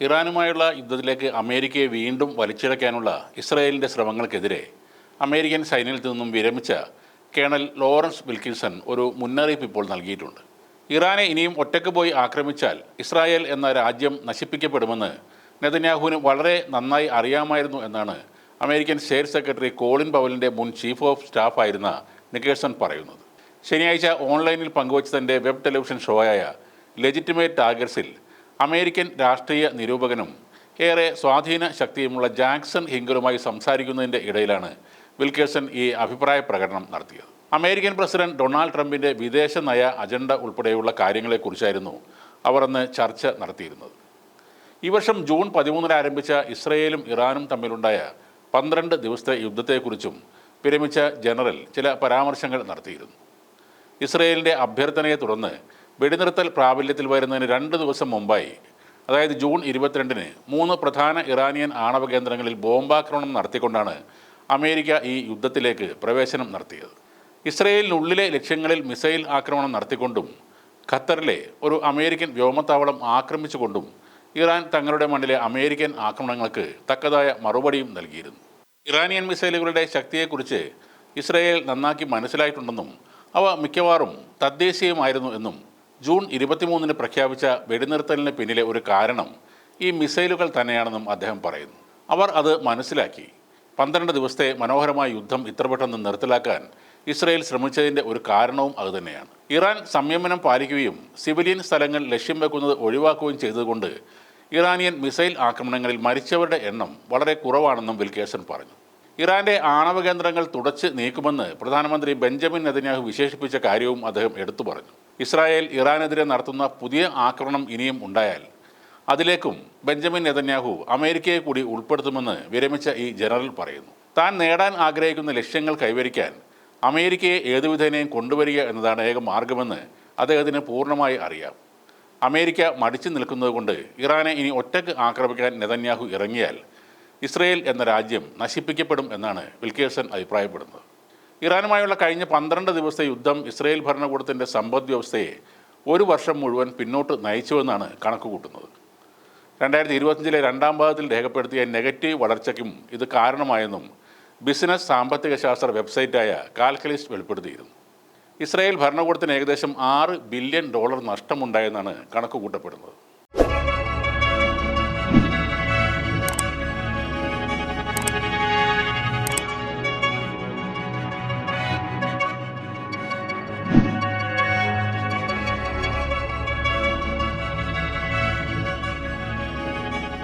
ഇറാനുമായുള്ള യുദ്ധത്തിലേക്ക് അമേരിക്കയെ വീണ്ടും വലിച്ചിഴക്കാനുള്ള ഇസ്രായേലിൻ്റെ ശ്രമങ്ങൾക്കെതിരെ അമേരിക്കൻ സൈന്യത്തിൽ നിന്നും വിരമിച്ച കേണൽ ലോറൻസ് വിൽക്കിൻസൺ ഒരു മുന്നറിയിപ്പ് ഇപ്പോൾ നൽകിയിട്ടുണ്ട്. ഇറാനെ ഇനിയും ഒറ്റയ്ക്ക് പോയി ആക്രമിച്ചാൽ ഇസ്രായേൽ എന്ന രാജ്യം നശിപ്പിക്കപ്പെടുമെന്ന് നെതന്യാഹുവിന് വളരെ നന്നായി അറിയാമായിരുന്നു എന്നാണ് അമേരിക്കൻ സ്റ്റേറ്റ് സെക്രട്ടറി കോളിൻ പവലിൻ്റെ മുൻ ചീഫ് ഓഫ് സ്റ്റാഫ് ആയിരുന്ന നിക്കേഴ്സൺ പറയുന്നത്. ശനിയാഴ്ച ഓൺലൈനിൽ പങ്കുവച്ച തൻ്റെ വെബ് ടെലിവിഷൻ ഷോയായ ലെജിറ്റിമേറ്റ് ടാർഗറ്റ്സിൽ അമേരിക്കൻ രാഷ്ട്രീയ നിരൂപകനും ഏറെ സ്വാധീന ശക്തിയുമുള്ള ജാക്സൺ ഹിങ്കറുമായി സംസാരിക്കുന്നതിൻ്റെ ഇടയിലാണ് വിൽക്കേഴ്സൺ ഈ അഭിപ്രായ പ്രകടനം നടത്തിയത്. അമേരിക്കൻ പ്രസിഡന്റ് ഡൊണാൾഡ് ട്രംപിൻ്റെ വിദേശ നയ അജണ്ട ഉൾപ്പെടെയുള്ള കാര്യങ്ങളെക്കുറിച്ചായിരുന്നു അവർ അന്ന് ചർച്ച നടത്തിയിരുന്നത്. ഈ വർഷം ജൂൺ 13 ആരംഭിച്ച ഇസ്രയേലും ഇറാനും തമ്മിലുണ്ടായ 12 ദിവസത്തെ യുദ്ധത്തെക്കുറിച്ചും വിരമിച്ച ജനറൽ ചില പരാമർശങ്ങൾ നടത്തിയിരുന്നു. ഇസ്രയേലിൻ്റെ അഭ്യർത്ഥനയെ തുടർന്ന് വെടിനിർത്തൽ പ്രാബല്യത്തിൽ വരുന്നതിന് 2 ദിവസം മുമ്പായി, അതായത് ജൂൺ 22-ന് 3 പ്രധാന ഇറാനിയൻ ആണവ കേന്ദ്രങ്ങളിൽ ബോംബാക്രമണം നടത്തിക്കൊണ്ടാണ് അമേരിക്ക ഈ യുദ്ധത്തിലേക്ക് പ്രവേശനം നടത്തിയത്. ഇസ്രയേലിനുള്ളിലെ ലക്ഷ്യങ്ങളിൽ മിസൈൽ ആക്രമണം നടത്തിക്കൊണ്ടും ഖത്തറിലെ ഒരു അമേരിക്കൻ വ്യോമത്താവളം ആക്രമിച്ചുകൊണ്ടും ഇറാൻ തങ്ങളുടെ മണ്ണിലെ അമേരിക്കൻ ആക്രമണങ്ങൾക്ക് തക്കതായ മറുപടിയും നൽകിയിരുന്നു. ഇറാനിയൻ മിസൈലുകളുടെ ശക്തിയെക്കുറിച്ച് ഇസ്രയേൽ നന്നാക്കി മനസ്സിലായിട്ടുണ്ടെന്നും അവ മിക്കവാറും തദ്ദേശീയമായിരുന്നു എന്നും ജൂൺ 23-ന് പ്രഖ്യാപിച്ച വെടിനിർത്തലിന് പിന്നിലെ ഒരു കാരണം ഈ മിസൈലുകൾ തന്നെയാണെന്നും അദ്ദേഹം പറയുന്നു. അവർ അത് മനസ്സിലാക്കി. 12 ദിവസത്തെ മനോഹരമായ യുദ്ധം ഇത്ര പെട്ടെന്ന് നിർത്തലാക്കാൻ ഇസ്രയേൽ ശ്രമിച്ചതിൻ്റെ ഒരു കാരണവും അതുതന്നെയാണ്. ഇറാൻ സംയമനം പാലിക്കുകയും സിവിലിയൻ സ്ഥലങ്ങൾ ലക്ഷ്യം വെക്കുന്നത് ഒഴിവാക്കുകയും ചെയ്തതുകൊണ്ട് ഇറാനിയൻ മിസൈൽ ആക്രമണങ്ങളിൽ മരിച്ചവരുടെ എണ്ണം വളരെ കുറവാണെന്നും വിൽക്കേഴ്സൺ പറഞ്ഞു. ഇറാന്റെ ആണവ കേന്ദ്രങ്ങൾ തുടച്ച് നീക്കുമെന്ന് പ്രധാനമന്ത്രി ബെഞ്ചമിൻ നെതന്യാഹു വിശേഷിപ്പിച്ച കാര്യവും അദ്ദേഹം എടുത്തു പറഞ്ഞു. ഇസ്രായേൽ ഇറാനെതിരെ നടത്തുന്ന പുതിയ ആക്രമണം ഇനിയും ഉണ്ടായാൽ അതിലേക്കും ബെഞ്ചമിൻ നെതന്യാഹു അമേരിക്കയെ കൂടി ഉൾപ്പെടുത്തുമെന്ന് വിരമിച്ച ഈ ജനറൽ പറയുന്നു. താൻ നേടാൻ ആഗ്രഹിക്കുന്ന ലക്ഷ്യങ്ങൾ കൈവരിക്കാൻ അമേരിക്കയെ ഏതുവിധേനയും കൊണ്ടുവരിക എന്നതാണ് ഏക മാർഗമെന്ന് അദ്ദേഹത്തിന് പൂർണ്ണമായി അറിയാം. അമേരിക്ക മടിച്ചു നിൽക്കുന്നതുകൊണ്ട് ഇറാനെ ഇനി ഒറ്റയ്ക്ക് ആക്രമിക്കാൻ നെതന്യാഹു ഇറങ്ങിയാൽ ഇസ്രയേൽ എന്ന രാജ്യം നശിപ്പിക്കപ്പെടും എന്നാണ് വിൽക്കേഴ്സൺ അഭിപ്രായപ്പെടുന്നത്. ഇറാനുമായുള്ള കഴിഞ്ഞ 12 ദിവസത്തെ യുദ്ധം ഇസ്രയേൽ ഭരണകൂടത്തിൻ്റെ സമ്പദ് വ്യവസ്ഥയെ ഒരു വർഷം മുഴുവൻ പിന്നോട്ട് നയിച്ചുവെന്നാണ് കണക്കുകൂട്ടുന്നത്. 2025-ലെ 2ാം പാദത്തിൽ രേഖപ്പെടുത്തിയ നെഗറ്റീവ് വളർച്ചയ്ക്കും ഇത് കാരണമായെന്നും ബിസിനസ് സാമ്പത്തിക ശാസ്ത്ര വെബ്സൈറ്റായ കാൽക്കലിസ്റ്റ് വെളിപ്പെടുത്തിയിരുന്നു. ഇസ്രയേൽ ഭരണകൂടത്തിന് ഏകദേശം $6 ബില്യൺ നഷ്ടമുണ്ടായെന്നാണ് കണക്കുകൂട്ടപ്പെടുന്നത്.